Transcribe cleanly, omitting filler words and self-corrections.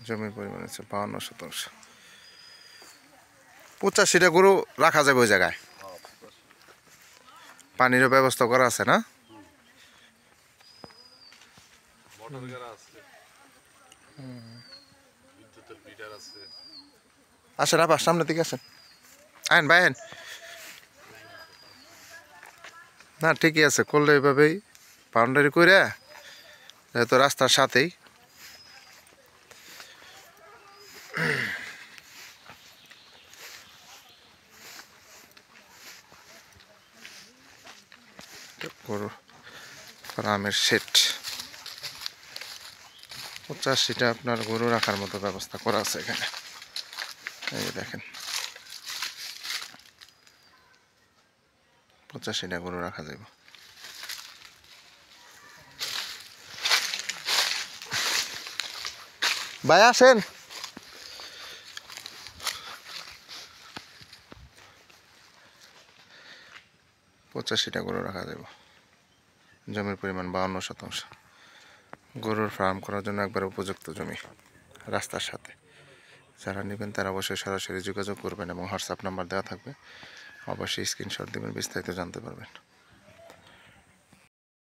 জমির পরিমাণ হচ্ছে 52%। 85টা গরু রাখা যাবে ওই জায়গায়। পানিরও ব্যবস্থা করা আছে না? আসেন আবার সামনের দিকে আসেন, আইন ভাই আইন। না ঠিকই আছে, করলে এভাবেই বাউন্ডারি করে, যেহেতু রাস্তার সাথেই। গরু ফার্মের সেট 85টা আপনার গরু রাখার মতো ব্যবস্থা করা আছে এখানে। এই দেখেন 85টা গরু রাখা যাবে। ভাই আসেন। 85টা গরু রাখা যাবে। জমির পরিমাণ 52%। গরুর ফার্ম করার জন্য একবার উপযুক্ত জমি, রাস্তার সাথে। যারা নেবেন তারা অবশ্যই সরাসরি যোগাযোগ করবেন এবং হোয়াটসঅ্যাপ নাম্বার দেওয়া থাকবে, অবশ্যই স্ক্রিনশট দেবেন, বিস্তারিত জানতে পারবেন।